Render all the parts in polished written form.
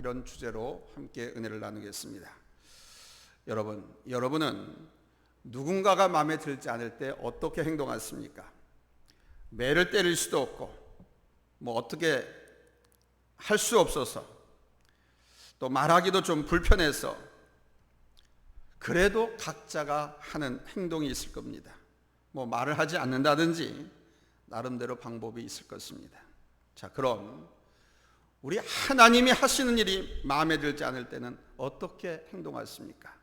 이런 주제로 함께 은혜를 나누겠습니다. 여러분은 누군가가 마음에 들지 않을 때 어떻게 행동하십니까? 매를 때릴 수도 없고 어떻게 할 수 없어서 또 말하기도 좀 불편해서 그래도 각자가 하는 행동이 있을 겁니다. 말을 하지 않는다든지 나름대로 방법이 있을 것입니다. 자, 그럼 우리 하나님이 하시는 일이 마음에 들지 않을 때는 어떻게 행동하십니까?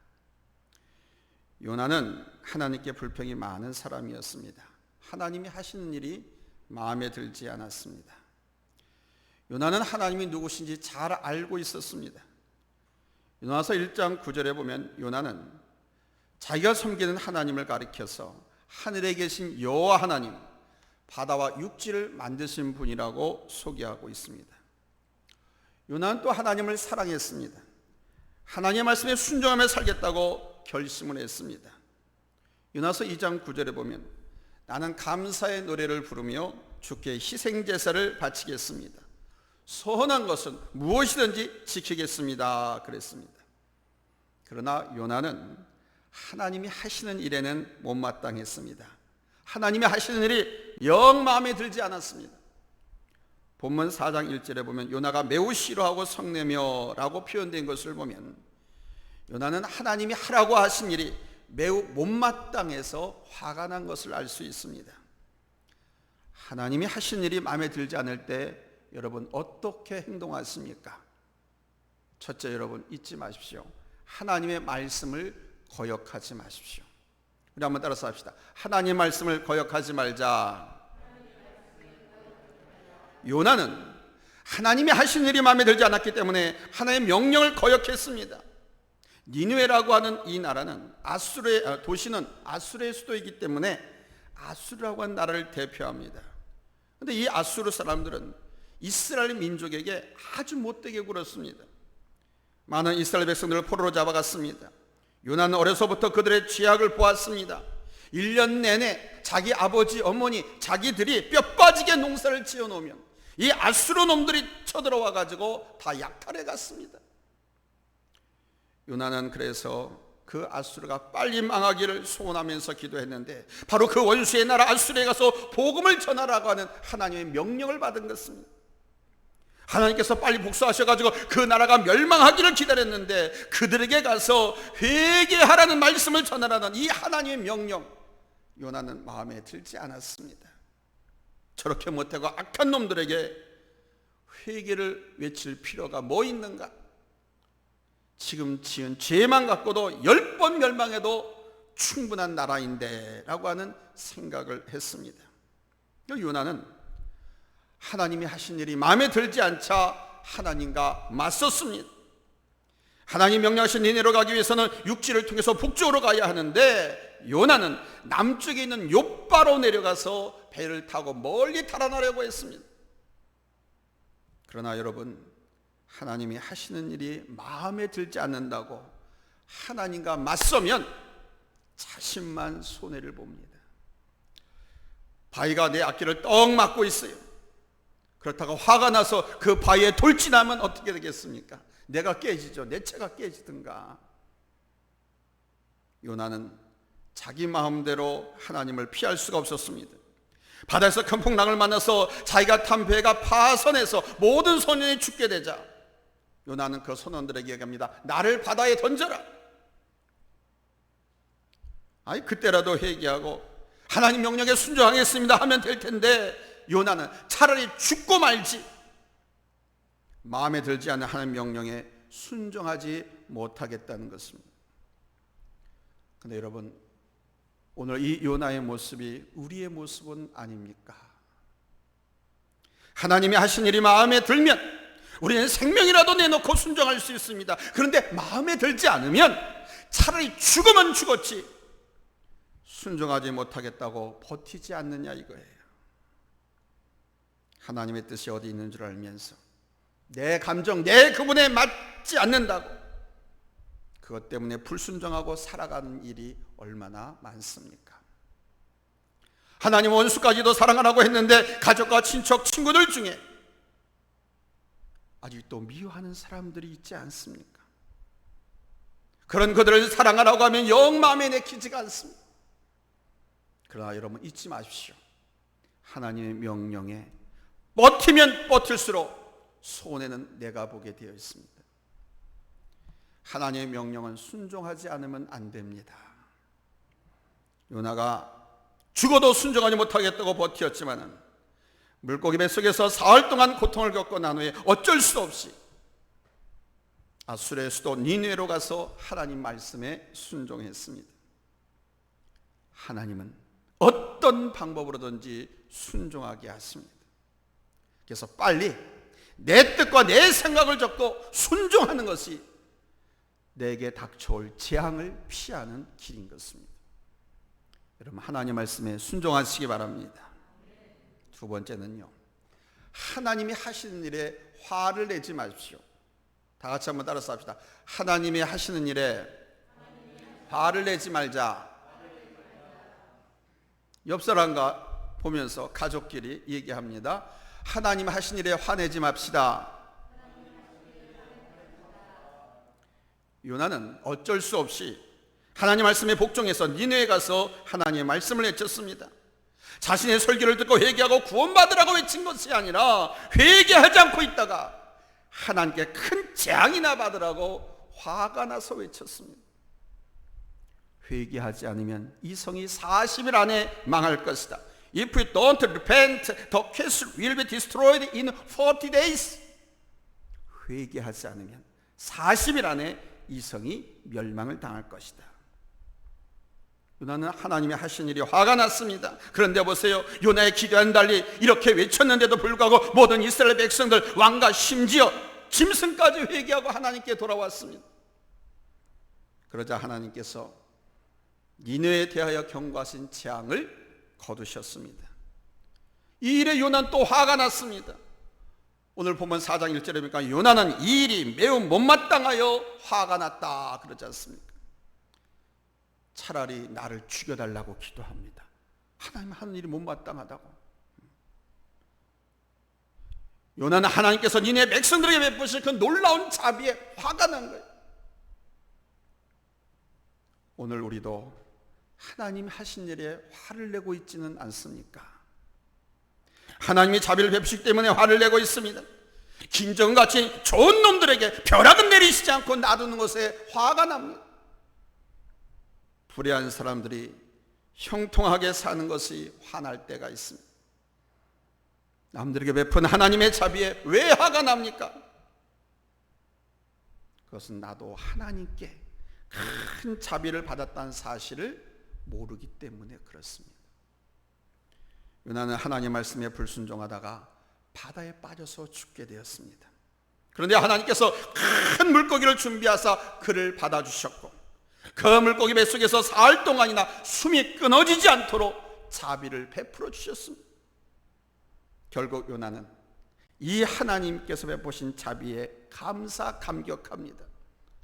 요나는 하나님께 불평이 많은 사람이었습니다. 하나님이 하시는 일이 마음에 들지 않았습니다. 요나는 하나님이 누구신지 잘 알고 있었습니다. 요나서 1장 9절에 보면 요나는 자기가 섬기는 하나님을 가리켜서 하늘에 계신 여호와 하나님, 바다와 육지를 만드신 분이라고 소개하고 있습니다. 요나는 또 하나님을 사랑했습니다. 하나님의 말씀에 순종하며 살겠다고 결심을 했습니다. 요나서 2장 9절에 보면 나는 감사의 노래를 부르며 주께 희생제사를 바치겠습니다. 선한 것은 무엇이든지 지키겠습니다 그랬습니다. 그러나 요나는 하나님이 하시는 일에는 못마땅했습니다. 하나님이 하시는 일이 영 마음에 들지 않았습니다. 본문 4장 1절에 보면 요나가 매우 싫어하고 성내며 라고 표현된 것을 보면 요나는 하나님이 하라고 하신 일이 매우 못마땅해서 화가 난 것을 알 수 있습니다. 하나님이 하신 일이 마음에 들지 않을 때 여러분 어떻게 행동하십니까? 첫째, 여러분 잊지 마십시오. 하나님의 말씀을 거역하지 마십시오. 우리 한번 따라서 합시다. 하나님의 말씀을 거역하지 말자. 요나는 하나님이 하신 일이 마음에 들지 않았기 때문에 하나님의 명령을 거역했습니다. 니느웨라고 하는 이 나라는 도시는 아수르의 수도이기 때문에 아수르라고 하는 나라를 대표합니다. 그런데 이 아수르 사람들은 이스라엘 민족에게 아주 못되게 굴었습니다. 많은 이스라엘 백성들을 포로로 잡아갔습니다. 요나는 어려서부터 그들의 죄악을 보았습니다. 1년 내내 자기 아버지, 어머니, 자기들이 뼈 빠지게 농사를 지어놓으면 이 아수르 놈들이 쳐들어와 가지고 다 약탈해 갔습니다. 요나는 그래서 그 아수르가 빨리 망하기를 소원하면서 기도했는데 바로 그 원수의 나라 아수르에 가서 복음을 전하라고 하는 하나님의 명령을 받은 것입니다. 하나님께서 빨리 복수하셔가지고 그 나라가 멸망하기를 기다렸는데 그들에게 가서 회개하라는 말씀을 전하라는 이 하나님의 명령, 요나는 마음에 들지 않았습니다. 저렇게 못하고 악한 놈들에게 회개를 외칠 필요가 뭐 있는가? 지금 지은 죄만 갖고도 10번 멸망해도 충분한 나라인데 라고 하는 생각을 했습니다. 요나는 하나님이 하신 일이 마음에 들지 않자 하나님과 맞섰습니다. 하나님 명령하신 니네로 가기 위해서는 육지를 통해서 북쪽으로 가야 하는데 요나는 남쪽에 있는 욥바로 내려가서 배를 타고 멀리 달아나려고 했습니다. 그러나 여러분, 하나님이 하시는 일이 마음에 들지 않는다고 하나님과 맞서면 자신만 손해를 봅니다. 바위가 내 앞길을 떡 막고 있어요. 그렇다고 화가 나서 그 바위에 돌진하면 어떻게 되겠습니까? 내가 깨지죠. 내 채가 깨지든가. 요나는 자기 마음대로 하나님을 피할 수가 없었습니다. 바다에서 큰 풍랑을 만나서 자기가 탄 배가 파선해서 모든 소년이 죽게 되자 요나는 그 선원들에게 얘기합니다. 나를 바다에 던져라. 그때라도 회개하고 하나님 명령에 순종하겠습니다 하면 될 텐데 요나는 차라리 죽고 말지 마음에 들지 않는 하나님 명령에 순종하지 못하겠다는 것입니다. 그런데 여러분, 오늘 이 요나의 모습이 우리의 모습은 아닙니까? 하나님이 하신 일이 마음에 들면 우리는 생명이라도 내놓고 순종할 수 있습니다. 그런데 마음에 들지 않으면 차라리 죽으면 죽었지 순종하지 못하겠다고 버티지 않느냐 이거예요. 하나님의 뜻이 어디 있는 줄 알면서 내 감정, 내 그분에 맞지 않는다고 그것 때문에 불순종하고 살아가는 일이 얼마나 많습니까? 하나님 원수까지도 사랑하라고 했는데 가족과 친척, 친구들 중에 아직도 미워하는 사람들이 있지 않습니까? 그런 그들을 사랑하라고 하면 영 마음에 내키지가 않습니다. 그러나 여러분 잊지 마십시오. 하나님의 명령에 버티면 버틸수록 손해는 내가 보게 되어 있습니다. 하나님의 명령은 순종하지 않으면 안 됩니다. 요나가 죽어도 순종하지 못하겠다고 버텼지만은 물고기 뱃속에서 사흘 동안 고통을 겪고 난 후에 어쩔 수 없이 아수르의 수도 니느웨로 가서 하나님 말씀에 순종했습니다. 하나님은 어떤 방법으로든지 순종하게 하십니다. 그래서 빨리 내 뜻과 내 생각을 적고 순종하는 것이 내게 닥쳐올 재앙을 피하는 길인 것입니다. 여러분 하나님 말씀에 순종하시기 바랍니다. 두 번째는요, 하나님이 하시는 일에 화를 내지 마십시오. 다 같이 한번 따라서 합시다. 하나님이 하시는 일에 화를 내지 말자. 옆 사람과 보면서 가족끼리 얘기합니다. 하나님 하신 일에 화내지 맙시다. 요나는 어쩔 수 없이 하나님 말씀에 복종해서 니느웨에 가서 하나님의 말씀을 외쳤습니다. 자신의 설교를 듣고 회개하고 구원받으라고 외친 것이 아니라 회개하지 않고 있다가 하나님께 큰 재앙이나 받으라고 화가 나서 외쳤습니다. 회개하지 않으면 이 성이 40일 안에 망할 것이다. If we don't repent, the castle will be destroyed in 40 days. 회개하지 않으면 40일 안에 이 성이 멸망을 당할 것이다. 요나는 하나님이 하신 일이 화가 났습니다. 그런데 보세요, 요나의 기도와는 달리 이렇게 외쳤는데도 불구하고 모든 이스라엘 백성들, 왕과 심지어 짐승까지 회개하고 하나님께 돌아왔습니다. 그러자 하나님께서 니느웨에 대하여 경고하신 재앙을 거두셨습니다. 이 일에 요나는 또 화가 났습니다. 오늘 보면 4장 1절에 보니까 요나는 이 일이 매우 못마땅하여 화가 났다 그러지 않습니까? 차라리 나를 죽여달라고 기도합니다. 하나님 하는 일이 못마땅하다고. 요나는 하나님께서 니네 백성들에게 베푸실 그 놀라운 자비에 화가 난 거예요. 오늘 우리도 하나님 하신 일에 화를 내고 있지는 않습니까? 하나님이 자비를 베푸시기 때문에 화를 내고 있습니다. 김정은같이 좋은 놈들에게 벼락은 내리시지 않고 놔두는 것에 화가 납니다. 불의한 사람들이 형통하게 사는 것이 화날 때가 있습니다. 남들에게 베푼 하나님의 자비에 왜 화가 납니까? 그것은 나도 하나님께 큰 자비를 받았다는 사실을 모르기 때문에 그렇습니다. 요나는 하나님 말씀에 불순종하다가 바다에 빠져서 죽게 되었습니다. 그런데 하나님께서 큰 물고기를 준비하사 그를 받아주셨고 그 물고기 뱃속에서 사흘 동안이나 숨이 끊어지지 않도록 자비를 베풀어 주셨습니다. 결국 요나는 이 하나님께서 베푸신 자비에 감격합니다.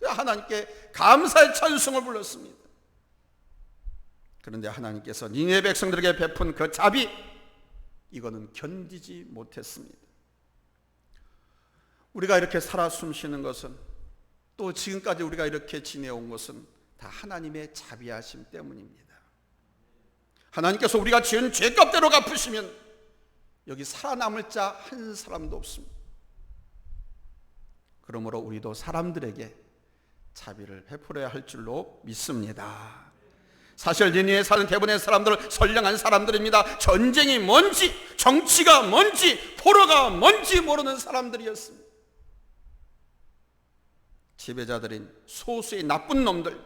하나님께 감사의 찬송을 불렀습니다. 그런데 하나님께서 니느웨 백성들에게 베푼 그 자비, 이거는 견디지 못했습니다. 우리가 이렇게 살아 숨쉬는 것은, 또 지금까지 우리가 이렇게 지내온 것은 다 하나님의 자비하심 때문입니다. 하나님께서 우리가 지은 죄값대로 갚으시면 여기 살아남을 자 한 사람도 없습니다. 그러므로 우리도 사람들에게 자비를 베풀어야 할 줄로 믿습니다. 사실 니느웨에 사는 대부분의 사람들은 선량한 사람들입니다. 전쟁이 뭔지, 정치가 뭔지, 포로가 뭔지 모르는 사람들이었습니다. 지배자들인 소수의 나쁜 놈들,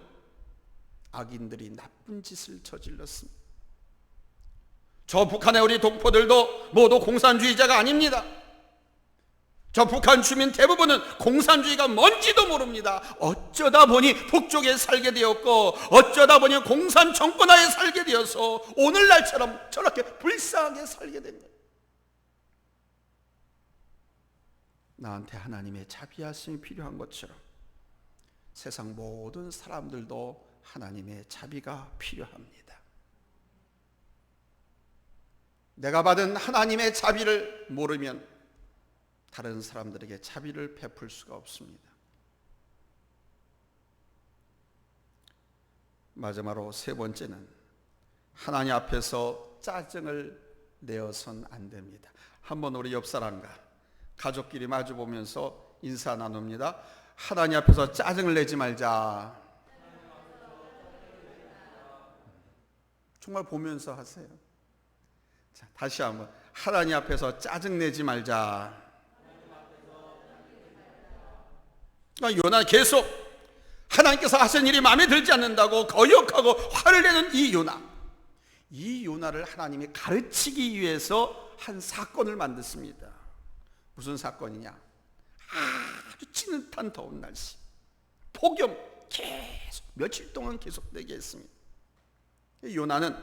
악인들이 나쁜 짓을 저질렀습니다. 저 북한의 우리 동포들도 모두 공산주의자가 아닙니다. 저 북한 주민 대부분은 공산주의가 뭔지도 모릅니다. 어쩌다 보니 북쪽에 살게 되었고 어쩌다 보니 공산 정권하에 살게 되어서 오늘날처럼 저렇게 불쌍하게 살게 된 거예요. 나한테 하나님의 자비하심이 필요한 것처럼 세상 모든 사람들도 하나님의 자비가 필요합니다. 내가 받은 하나님의 자비를 모르면 다른 사람들에게 자비를 베풀 수가 없습니다. 마지막으로 세 번째는 하나님 앞에서 짜증을 내어선 안 됩니다. 한번 우리 옆 사람과 가족끼리 마주 보면서 인사 나눕니다. 하나님 앞에서 짜증을 내지 말자. 정말 보면서 하세요. 자, 다시 한번 하나님 앞에서 짜증 내지 말자. 요나 계속 하나님께서 하신 일이 마음에 들지 않는다고 거역하고 화를 내는 이 요나를 하나님이 가르치기 위해서 한 사건을 만들었습니다. 무슨 사건이냐? 아주 찌릿한 더운 날씨, 폭염 계속 며칠 동안 계속되게 했습니다. 요나는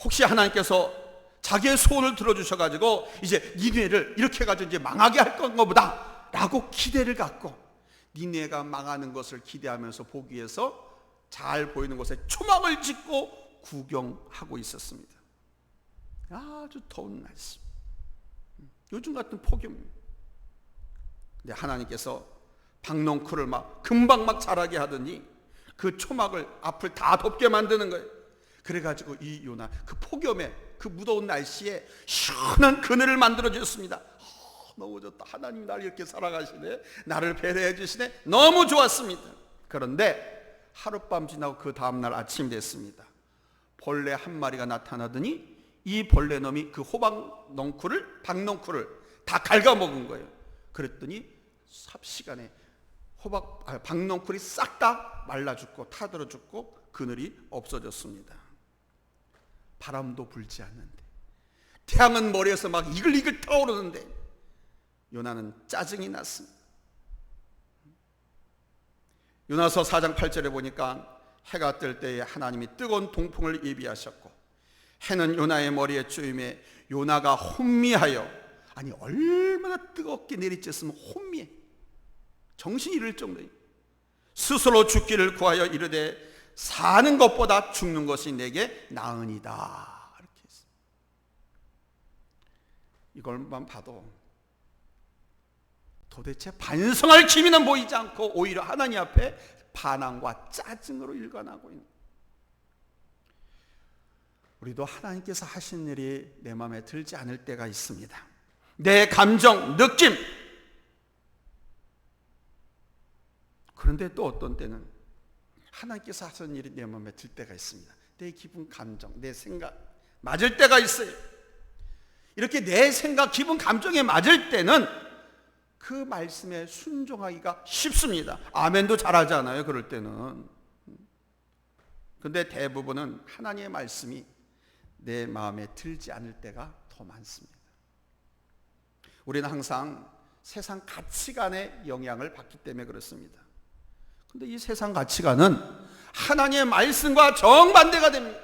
혹시 하나님께서 자기의 소원을 들어주셔가지고 이제 니느웨를 이렇게 해가지고 이제 망하게 할 건가 보다 라고 기대를 갖고 니느웨가 망하는 것을 기대하면서 보기 위해서 잘 보이는 곳에 초막을 짓고 구경하고 있었습니다. 아주 더운 날씨, 요즘 같은 폭염입니다. 근데 하나님께서 박농쿨을 막 금방 막 자라게 하더니 그 초막을 앞을 다 덮게 만드는 거예요. 그래가지고 이 요나 그 폭염에 그 무더운 날씨에 시원한 그늘을 만들어 주셨습니다. 너무 좋다. 하나님 나를 이렇게 살아가시네, 나를 배려해 주시네. 너무 좋았습니다. 그런데 하룻밤 지나고 그 다음날 아침 됐습니다. 벌레 한 마리가 나타나더니 이 벌레 놈이 그 박농쿨을 다 갉아먹은 거예요. 그랬더니 삽시간에 박농쿨이 싹 다 말라 죽고 타들어 죽고 그늘이 없어졌습니다. 바람도 불지 않는데, 태양은 머리에서 막 이글이글 타오르는데 요나는 짜증이 났습니다. 요나서 4장 8절에 보니까 해가 뜰 때에 하나님이 뜨거운 동풍을 예비하셨고 해는 요나의 머리에 쪼임에 요나가 혼미하여, 아니 얼마나 뜨겁게 내리쬐으면 혼미해, 정신이 잃을 정도에 스스로 죽기를 구하여 이르되 사는 것보다 죽는 것이 내게 나으니다. 이렇게 했어요. 이걸만 봐도 도대체 반성할 기미는 보이지 않고 오히려 하나님 앞에 반항과 짜증으로 일관하고 있는, 우리도 하나님께서 하신 일이 내 마음에 들지 않을 때가 있습니다. 내 감정, 느낌, 그런데 또 어떤 때는 하나님께서 하신 일이 내 마음에 들 때가 있습니다. 내 기분, 감정, 내 생각 맞을 때가 있어요. 이렇게 내 생각, 기분, 감정에 맞을 때는 그 말씀에 순종하기가 쉽습니다. 아멘도 잘하잖아요, 그럴 때는. 근데 대부분은 하나님의 말씀이 내 마음에 들지 않을 때가 더 많습니다. 우리는 항상 세상 가치관의 영향을 받기 때문에 그렇습니다. 근데 이 세상 가치관은 하나님의 말씀과 정반대가 됩니다.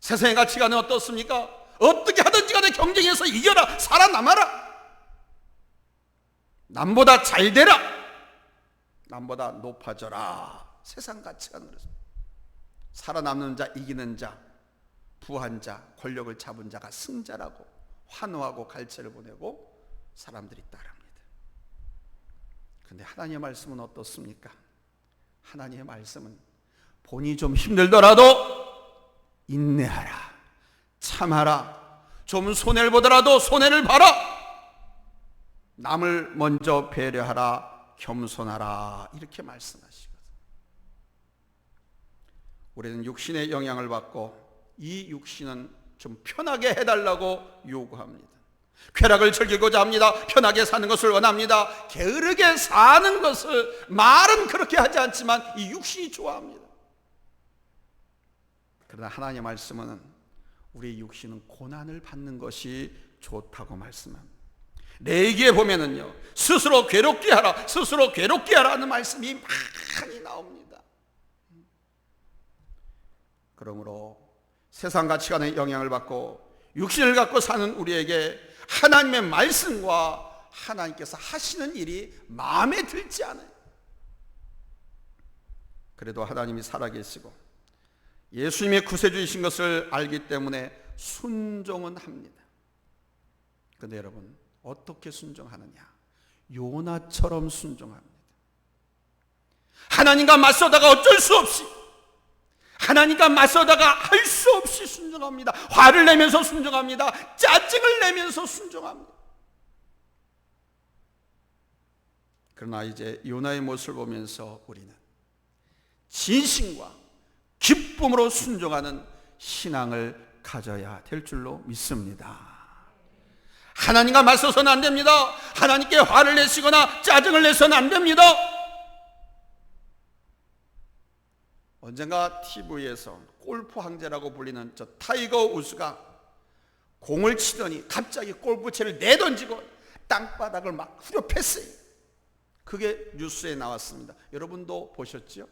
세상의 가치관은 어떻습니까? 어떻게 하든지 간에 경쟁해서 이겨라, 살아남아라, 남보다 잘 되라, 남보다 높아져라. 세상 가치관은 그렇습니다. 살아남는 자, 이기는 자, 부한 자, 권력을 잡은 자가 승자라고 환호하고 갈채를 보내고 사람들이 따릅니다. 그런데 하나님의 말씀은 어떻습니까? 하나님의 말씀은 본인이 좀 힘들더라도 인내하라, 참아라, 좀 손해를 보더라도 손해를 봐라, 남을 먼저 배려하라, 겸손하라, 이렇게 말씀하시거든요. 우리는 육신의 영향을 받고 이 육신은 좀 편하게 해달라고 요구합니다. 쾌락을 즐기고자 합니다. 편하게 사는 것을 원합니다. 게으르게 사는 것을 말은 그렇게 하지 않지만 이 육신이 좋아합니다. 그러나 하나님의 말씀은 우리 육신은 고난을 받는 것이 좋다고 말씀합니다. 레위기에 보면은요, 스스로 괴롭게 하라, 스스로 괴롭게 하라는 말씀이 많이 나옵니다. 그러므로 세상 가치관의 영향을 받고 육신을 갖고 사는 우리에게 하나님의 말씀과 하나님께서 하시는 일이 마음에 들지 않아요. 그래도 하나님이 살아계시고 예수님의 구세주이신 것을 알기 때문에 순종은 합니다. 근데 여러분 어떻게 순종하느냐? 요나처럼 순종합니다. 하나님과 맞서다가 어쩔 수 없이, 하나님과 맞서다가 할 수 없이 순종합니다. 화를 내면서 순종합니다. 짜증을 내면서 순종합니다. 그러나 이제 요나의 모습을 보면서 우리는 진심과 기쁨으로 순종하는 신앙을 가져야 될 줄로 믿습니다. 하나님과 맞서서는 안 됩니다. 하나님께 화를 내시거나 짜증을 내서는 안 됩니다. 언젠가 TV에서 골프 황제라고 불리는 저 타이거 우즈가 공을 치더니 갑자기 골프채를 내던지고 땅바닥을 막 후려팼어요. 그게 뉴스에 나왔습니다. 여러분도 보셨죠?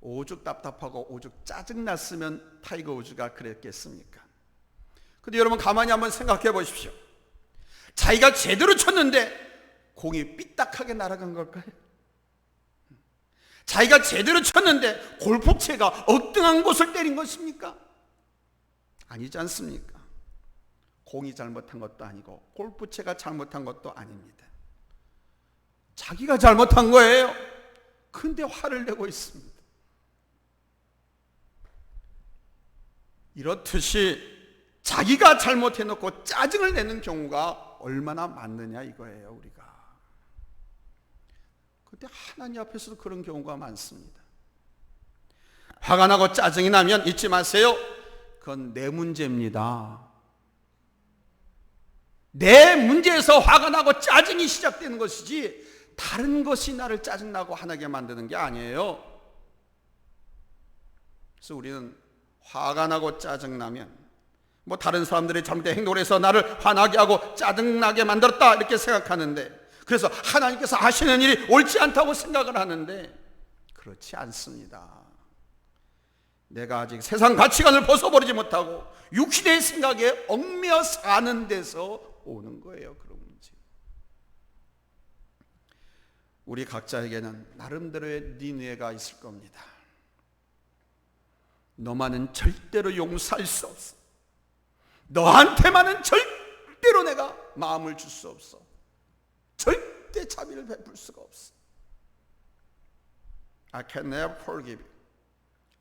오죽 답답하고 오죽 짜증났으면 타이거 우즈가 그랬겠습니까? 근데 여러분 가만히 한번 생각해 보십시오. 자기가 제대로 쳤는데 공이 삐딱하게 날아간 걸까요? 자기가 제대로 쳤는데 골프채가 엉뚱한 곳을 때린 것입니까? 아니지 않습니까? 공이 잘못한 것도 아니고 골프채가 잘못한 것도 아닙니다. 자기가 잘못한 거예요. 근데 화를 내고 있습니다. 이렇듯이 자기가 잘못해놓고 짜증을 내는 경우가 얼마나 많느냐 이거예요, 우리가. 그런데 하나님 앞에서도 그런 경우가 많습니다. 화가 나고 짜증이 나면 잊지 마세요. 그건 내 문제입니다. 내 문제에서 화가 나고 짜증이 시작되는 것이지 다른 것이 나를 짜증나고 화나게 만드는 게 아니에요. 그래서 우리는 화가 나고 짜증나면 뭐 다른 사람들이 잘못된 행동을 해서 나를 화나게 하고 짜증나게 만들었다 이렇게 생각하는데, 그래서 하나님께서 하시는 일이 옳지 않다고 생각을 하는데 그렇지 않습니다. 내가 아직 세상 가치관을 벗어버리지 못하고 육신의 생각에 얽매여 사는 데서 오는 거예요. 그런 문제. 우리 각자에게는 나름대로의 니느웨가 있을 겁니다. 너만은 절대로 용서할 수 없어. 너한테만은 절대로 내가 마음을 줄 수 없어. 절대 자비를 베풀 수가 없어. I can never forgive you.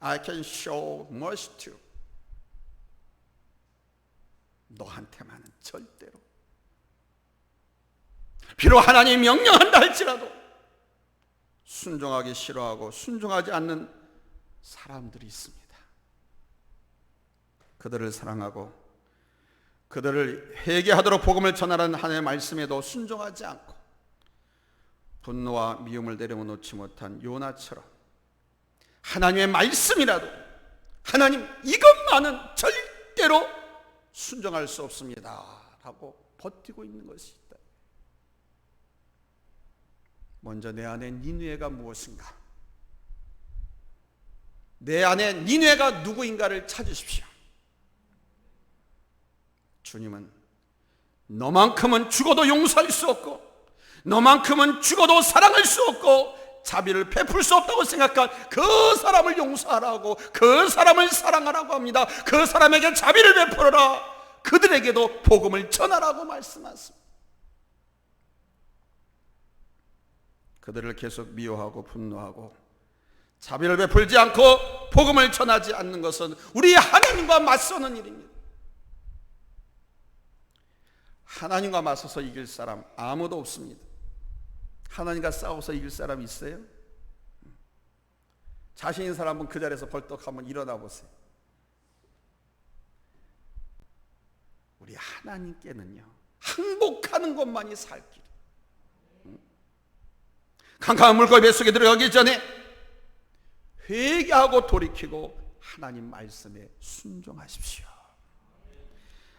I can show mercy to you. 너한테만은 절대로. 비록 하나님이 명령한다 할지라도 순종하기 싫어하고 순종하지 않는 사람들이 있습니다. 그들을 사랑하고 그들을 회개하도록 복음을 전하라는 하나님의 말씀에도 순종하지 않고 분노와 미움을 내려놓지 못한 요나처럼 하나님의 말씀이라도 하나님 이것만은 절대로 순종할 수 없습니다 라고 버티고 있는 것이 있다. 먼저 내 안에 니느웨가 무엇인가, 내 안에 니느웨가 누구인가를 찾으십시오. 주님은 너만큼은 죽어도 용서할 수 없고 너만큼은 죽어도 사랑할 수 없고 자비를 베풀 수 없다고 생각한 그 사람을 용서하라고, 그 사람을 사랑하라고 합니다. 그 사람에게 자비를 베풀어라, 그들에게도 복음을 전하라고 말씀하십니다. 그들을 계속 미워하고 분노하고 자비를 베풀지 않고 복음을 전하지 않는 것은 우리 하나님과 맞서는 일입니다. 하나님과 맞서서 이길 사람 아무도 없습니다. 하나님과 싸워서 이길 사람 있어요? 자신 있는 사람은 그 자리에서 벌떡 한번 일어나 보세요. 우리 하나님께는요, 항복하는 것만이 살 길. 캄캄한 물고기 뱃속에 들어가기 전에 회개하고 돌이키고 하나님 말씀에 순종하십시오.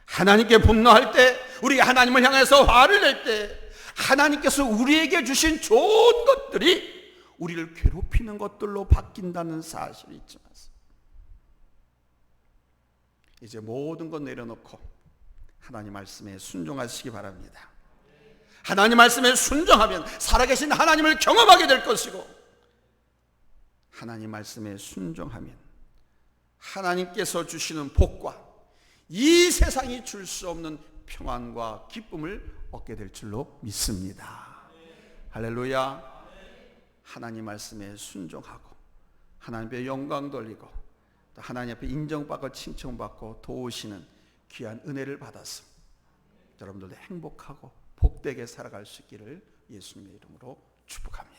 하나님께 분노할 때, 우리 하나님을 향해서 화를 낼 때 하나님께서 우리에게 주신 좋은 것들이 우리를 괴롭히는 것들로 바뀐다는 사실을 잊지 마세요. 이제 모든 것 내려놓고 하나님 말씀에 순종하시기 바랍니다. 하나님 말씀에 순종하면 살아계신 하나님을 경험하게 될 것이고, 하나님 말씀에 순종하면 하나님께서 주시는 복과 이 세상이 줄 수 없는 평안과 기쁨을 얻게 될 줄로 믿습니다. 할렐루야. 하나님 말씀에 순종하고 하나님 앞에 영광 돌리고 또 하나님 앞에 인정받고 칭찬받고 도우시는 귀한 은혜를 받아서 여러분들도 행복하고 복되게 살아갈 수 있기를 예수님의 이름으로 축복합니다.